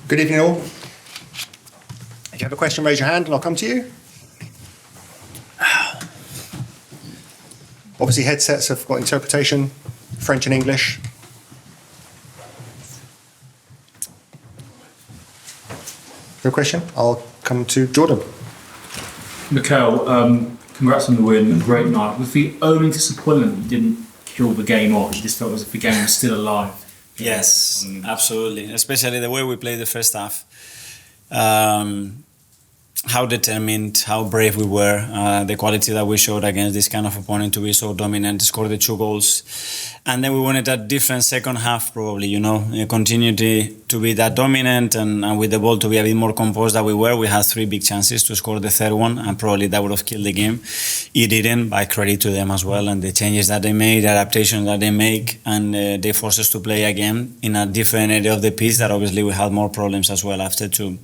Good evening all. If you have a question, raise your hand and I'll come to you. Obviously headsets have got interpretation, French and English. Your question? I'll come to Jordan. Mikel, congrats on the win, great night. Was the only disappointment you didn't kill the game off? You just felt as if the game was still alive? Yes, absolutely. Especially the way we played the first half. How determined, how brave we were, the quality that we showed against this kind of opponent to be so dominant, score the 2 goals. And then we wanted a different second half probably, continue to be that dominant and with the ball to be a bit more composed than we were. We had 3 big chances to score the third one and probably that would have killed the game. It didn't, by credit to them as well and the changes that they made, the adaptations that they make and they forced us to play again in a different area of the pitch that obviously we had more problems as well after to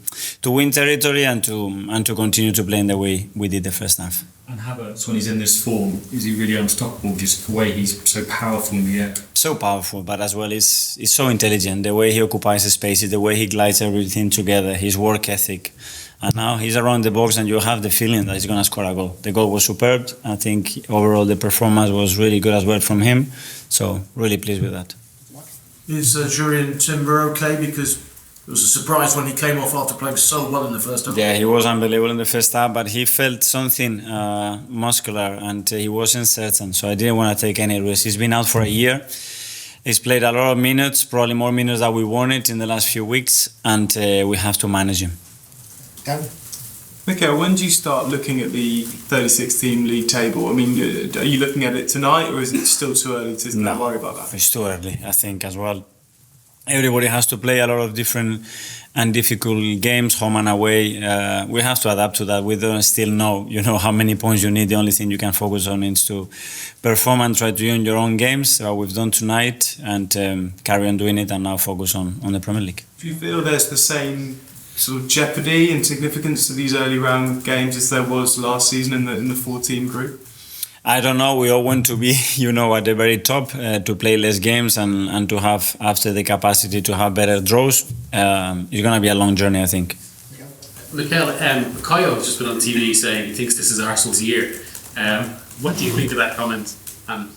win territory and to continue to play in the way we did the first half. And Havertz, when he's in this form, is he really unstoppable? Just the way he's so powerful in the air. So powerful, but as well he's so intelligent. The way he occupies the spaces, the way he glides everything together, his work ethic. And now he's around the box and you have the feeling that he's going to score a goal. The goal was superb. I think overall the performance was really good as well from him. So really pleased with that. Is Julian Timber okay? Because it was a surprise when he came off after playing so well in the first half. Yeah, he was unbelievable in the first half, but he felt something muscular and he wasn't certain. So I didn't want to take any risks. He's been out for a year. He's played a lot of minutes, probably more minutes than we wanted in the last few weeks, and we have to manage him. Dan? Mikel, when do you start looking at the 36-team league table? I mean, are you looking at it tonight or is it still too early to worry about that? It's too early, I think, as well. Everybody has to play a lot of different and difficult games, home and away. We have to adapt to that. We don't still know, how many points you need. The only thing you can focus on is to perform and try to win your own games. So we've done tonight and carry on doing it and now focus on the Premier League. Do you feel there's the same sort of jeopardy and significance to these early round games as there was last season in the 4-team group? I don't know. We all want to be, at the very top, to play less games and to have, after the capacity to have better draws. It's going to be a long journey, I think. Mikel, Bukayo has just been on TV saying he thinks this is Arsenal's year. What do you think of that comment? And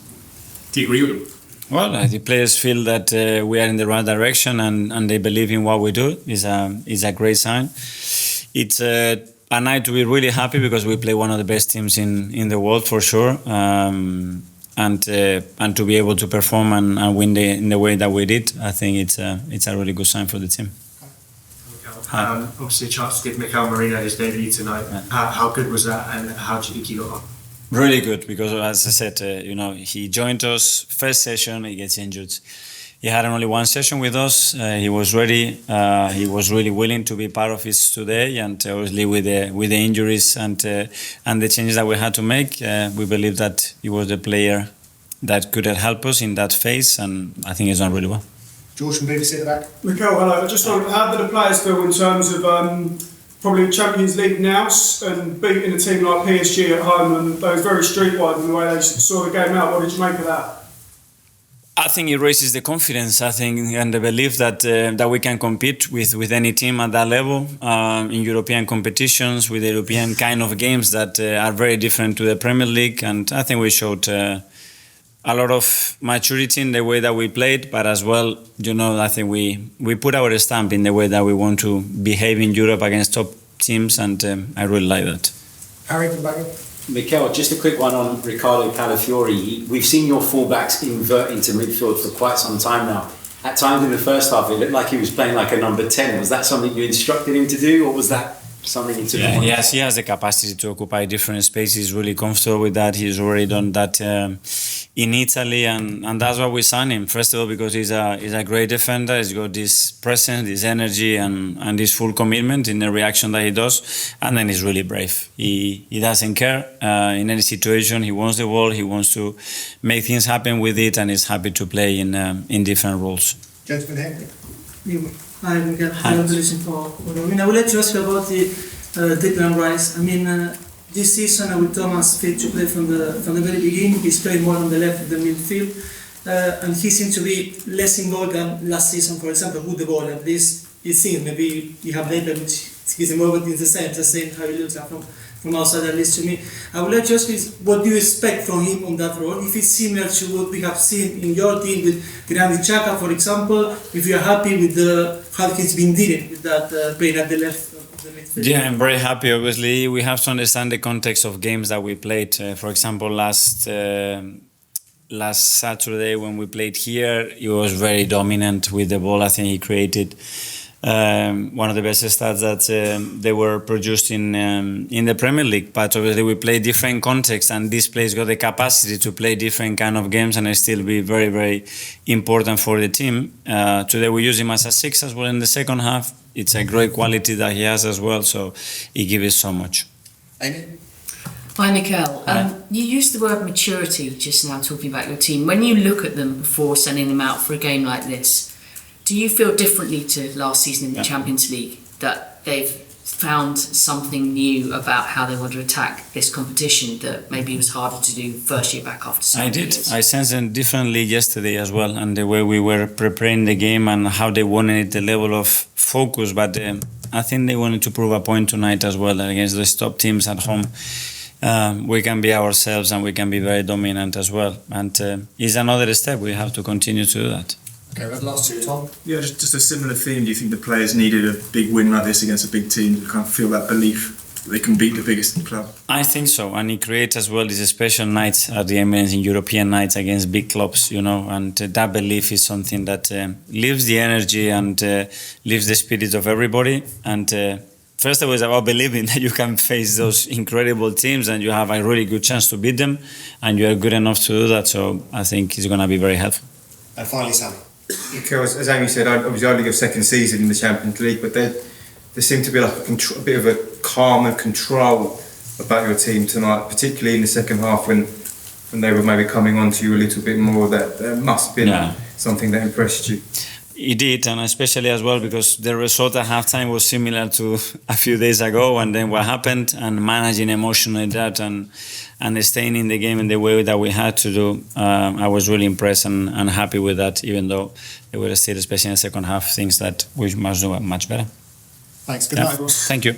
do you agree with him? Well, the players feel that we are in the right direction and they believe in what we do. It's a great sign. It's a night to be really happy because we play one of the best teams in the world for sure, and to be able to perform and win in the way that we did, I think it's a really good sign for the team. Obviously a chance to give Mikel Merino his debut tonight. How good was that and how do you think he got on? Really good because as I said, he joined us first session, he gets injured. He had only one session with us. He was ready. He was really willing to be part of it today. And obviously, with the injuries and the changes that we had to make, we believe that he was the player that could help us in that phase. And I think he's done really well. George from BBC at the back. Mikel, hello. I just wondered, how did the players feel in terms of probably Champions League now and beating a team like PSG at home, and they were very streetwise in the way they saw the game out? What did you make of that? I think it raises the confidence, and the belief that we can compete with any team at that level in European competitions, with European kind of games that are very different to the Premier League. And I think we showed a lot of maturity in the way that we played, but as well, I think we put our stamp in the way that we want to behave in Europe against top teams, and I really like that. Harry from back. Mikel, just a quick one on Ricardo Calafiori. We've seen your fullbacks invert into midfield for quite some time now. At times in the first half, it looked like he was playing like a number 10. Was that something you instructed him to do, or was that something he took on? Yes, he has the capacity to occupy different spaces. He's really comfortable with that. He's already done that in Italy, and that's why we signed him. First of all, because he's a great defender. He's got this presence, this energy, and this full commitment in the reaction that he does. And then he's really brave. He doesn't care in any situation. He wants the ball. He wants to make things happen with it, and he's happy to play in different roles. Gentleman here. Hi, Mikel. Congratulations for winning. I would like to ask you about the Declan Rice. I mean, this season with Thomas fit to play from the very beginning, he's playing more on the left of the midfield. and he seemed to be less involved than last season, for example, with the ball. At least it seems maybe you have data which is involved in the same how he looks like from outside, at least to me. I would like to ask you what do you expect from him on that role? If it's similar to what we have seen in your team with Granit Xhaka, for example, if you are happy with how he's been dealing with that playing at the left of the midfield. Yeah, I'm very happy. Obviously, we have to understand the context of games that we played. For example, last Saturday when we played here, he was very dominant with the ball. I think he created one of the best stats that they were produced in the Premier League. But obviously we play different contexts, and this place got the capacity to play different kind of games and still be very, very important for the team. Today we use him as a 6 as well in the second half. It's a great quality that he has as well, so he gives us so much. Amy? Hi, Mikel. You used the word maturity just now talking about your team. When you look at them before sending them out for a game like this, do you feel differently to last season in the Champions League, that they've found something new about how they want to attack this competition that maybe was harder to do first year back after some I did. years? I sensed it differently yesterday as well, and the way we were preparing the game and how they wanted the level of focus. But I think they wanted to prove a point tonight as well against the top teams at home. We can be ourselves and we can be very dominant as well. And it's another step. We have to continue to do that. Okay, we have the last two, Tom. Yeah, just a similar theme. Do you think the players needed a big win like this against a big team to kind of feel that belief that they can beat the biggest club? I think so, and it creates as well these special nights at the Emirates, in European nights against big clubs, you know, and that belief is something that lifts the energy and lifts the spirit of everybody. And first of all, it's about believing that you can face those incredible teams and you have a really good chance to beat them, and you are good enough to do that. So I think it's going to be very helpful. And finally, Sammy. Because, as Amy said, it was only your second season in the Champions League, but there seemed to be like a bit of a calm and control about your team tonight, particularly in the second half when they were maybe coming on to you a little bit more. That must have been something that impressed you. It did, and especially as well because the result at halftime was similar to a few days ago, and then what happened, and managing emotionally that and staying in the game in the way that we had to do. I was really impressed and happy with that, even though there were still, especially in the second half, things that we must do much better. Thanks. Good night, everyone. Thank you.